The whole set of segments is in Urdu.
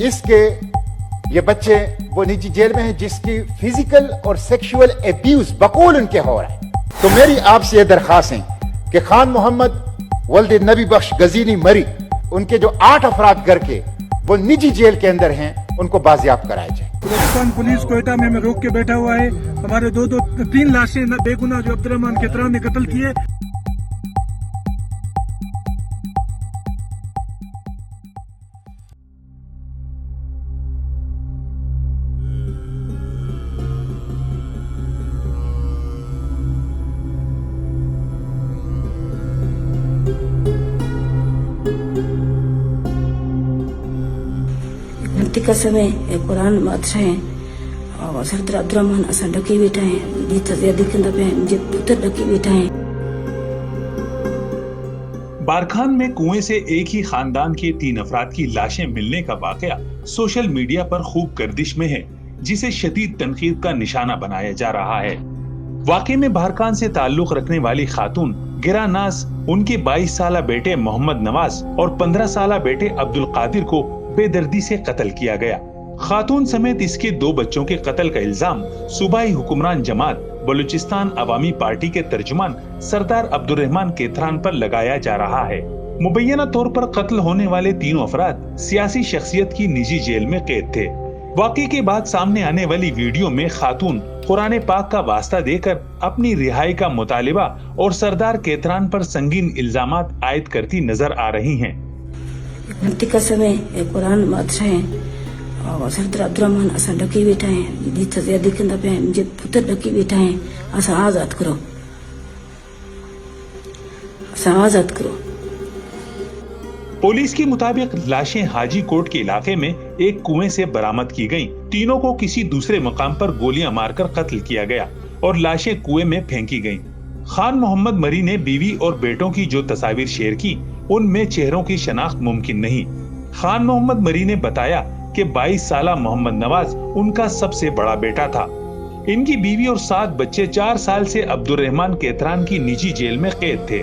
اس کے یہ بچے وہ نجی جیل میں ہیں جس کی فزیکل اور سیکشول ایبیوز بقول ان کے ہو رہا ہے. تو میری آپ سے یہ درخواست ہے کہ خان محمد ولد نبی بخش غزینی مری ان کے جو 8 افراد گھر کے وہ نجی جیل کے اندر ہیں ان کو بازیاب کرایا جائے. بلوچستان پولیس کوئٹہ میں ہمیں روک کے بیٹھا ہوا ہے. ہمارے 3 لاشیں بے گناہ جو عبدالرحمان کیتران نے قتل کیے. کا سمے قرآن بادشاہ ہیں اور سردار عبدالرحمان اسان ڈکی بیٹھا ہیں جیت زیادی کندہ پہ مجھے پتر ڈکی بیٹھا ہیں. بارکھان میں کنویں سے ایک ہی خاندان کے 3 افراد کی لاشیں ملنے کا واقعہ سوشل میڈیا پر خوب گردش میں ہے جسے شدید تنقید کا نشانہ بنایا جا رہا ہے. واقعے میں بارکھان سے تعلق رکھنے والی خاتون گرا ناز ان کے 22 سالہ بیٹے محمد نواز اور 15 سالہ بیٹے عبدالقادر کو بے دردی سے قتل کیا گیا. خاتون سمیت اس کے 2 بچوں کے قتل کا الزام صوبائی حکمران جماعت بلوچستان عوامی پارٹی کے ترجمان سردار عبدالرحمان کیتران پر لگایا جا رہا ہے. مبینہ طور پر قتل ہونے والے 3 افراد سیاسی شخصیت کی نجی جیل میں قید تھے. واقعے کے بعد سامنے آنے والی ویڈیو میں خاتون قرآن پاک کا واسطہ دے کر اپنی رہائی کا مطالبہ اور سردار کیتران پر سنگین الزامات عائد کرتی نظر آ رہی ہیں. کا سمے قرآن بادشاہ ہیں اور سردار عبدالرحمان اسان ڈکی بیٹھا ہیں جیت زیادی کندہ پہ مجھے پتر ڈکی بیٹھا ہیں. اسان آزاد کرو، اسان آزاد کرو. پولیس کے مطابق لاشیں حاجی کوٹ کے علاقے میں ایک کنویں سے برآمد کی گئیں. تینوں کو کسی دوسرے مقام پر گولیاں مار کر قتل کیا گیا اور لاشیں کنویں میں پھینکی گئیں. خان محمد مری نے بیوی اور بیٹوں کی جو تصاویر شیئر کی ان میں چہروں کی شناخت ممکن نہیں. خان محمد مری نے بتایا کہ 22 سالہ محمد نواز ان کا سب سے بڑا بیٹا تھا. ان کی بیوی اور 7 بچے 4 سال سے عبدالرحمان کیتران کی نجی جیل میں قید تھے.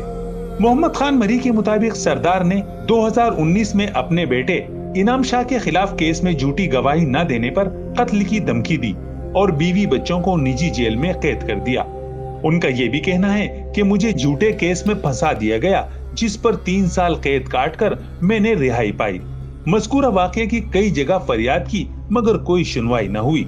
محمد خان مری کے مطابق سردار نے 2019 میں اپنے بیٹے انعام شاہ کے خلاف کیس میں جھوٹی گواہی نہ دینے پر قتل کی دھمکی دی اور بیوی بچوں کو نجی جیل میں قید کر دیا. ان کا یہ بھی کہنا ہے کہ مجھے جھوٹے کیس میں پھنسا دیا گیا جس پر 3 سال قید کاٹ کر میں نے رہائی پائی. مذکورہ واقعے کی کئی جگہ فریاد کی مگر کوئی سنوائی نہ ہوئی.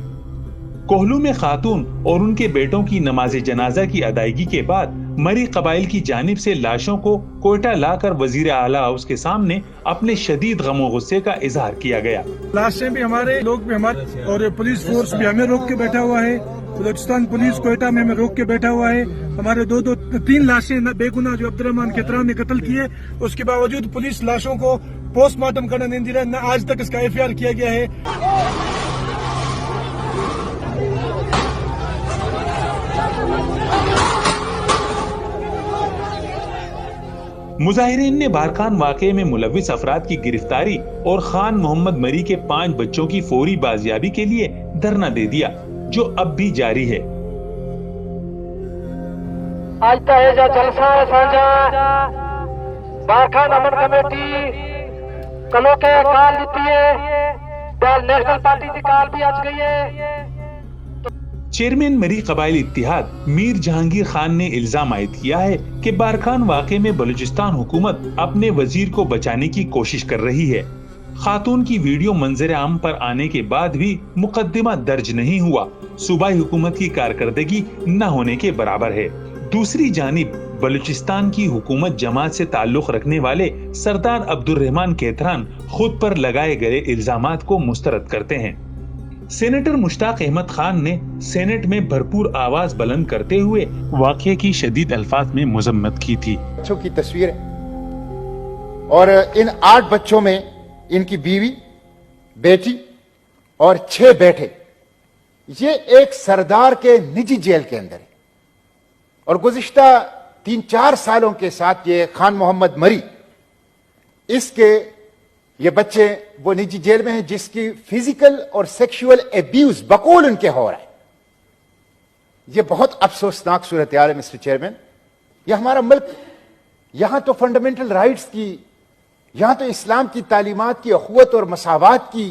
کوہلو میں خاتون اور ان کے بیٹوں کی نماز جنازہ کی ادائیگی کے بعد مری قبائل کی جانب سے لاشوں کو کوئٹہ لا کر وزیر اعلیٰ ہاؤس کے سامنے اپنے شدید غم و غصے کا اظہار کیا گیا. لاشیں بھی ہمارے، لوگ بھی ہمارے، اور پولیس فورس بھی ہمیں روک کے بیٹھا ہوا ہے. بلوچستان پولیس کوئٹہ میں ہمیں روک کے بیٹھا ہوا ہے. ہمارے 3 لاشیں بے گناہ جو عبدالرحمان کیتران نے قتل کیے. اس کے باوجود پولیس لاشوں کو پوسٹ مارٹم کرنے نہیں دے رہا، نہ آج تک اس کا FIR کیا گیا ہے. مظاہرین نے بارکھان واقعے میں ملوث افراد کی گرفتاری اور خان محمد مری کے 5 بچوں کی فوری بازیابی کے لیے دھرنا دے دیا جو اب بھی جاری ہے. آج تاہجہ جلسہ سانجا بارکھان امن کمیٹی کلو کے کال لیتی ہے، بیل نیشنل پارٹی کی کال بھی آج گئی ہے. چیئرمین مری قبائل اتحاد میر جہانگیر خان نے الزام عائد کیا ہے کہ بارکھان واقعے میں بلوچستان حکومت اپنے وزیر کو بچانے کی کوشش کر رہی ہے. خاتون کی ویڈیو منظر عام پر آنے کے بعد بھی مقدمہ درج نہیں ہوا صوبائی حکومت کی کارکردگی نہ ہونے کے برابر ہے. دوسری جانب بلوچستان کی حکومت جماعت سے تعلق رکھنے والے سردار عبدالرحمان کیتران خود پر لگائے گئے الزامات کو مسترد کرتے ہیں. سینیٹر مشتاق احمد خان نے سینٹ میں بھرپور آواز بلند کرتے ہوئے واقعے کی شدید الفاظ میں مذمت کی تھی. بچوں کی تصویر اور ان 8 بچوں میں ان کی بیوی، بیٹی اور 6 بیٹے، یہ ایک سردار کے نجی جیل کے اندر ہے. اور گزشتہ 3-4 سالوں کے ساتھ یہ خان محمد مری اس کے یہ بچے وہ نجی جیل میں ہیں جس کی فزیکل اور سیکشول ایبیوز بقول ان کے ہو رہا ہے. یہ بہت افسوسناک صورتحال ہے مسٹر چیئرمین. یہ ہمارا ملک، یہاں تو فنڈامنٹل رائٹس کی، یہاں تو اسلام کی تعلیمات کی، اخوت اور مساوات کی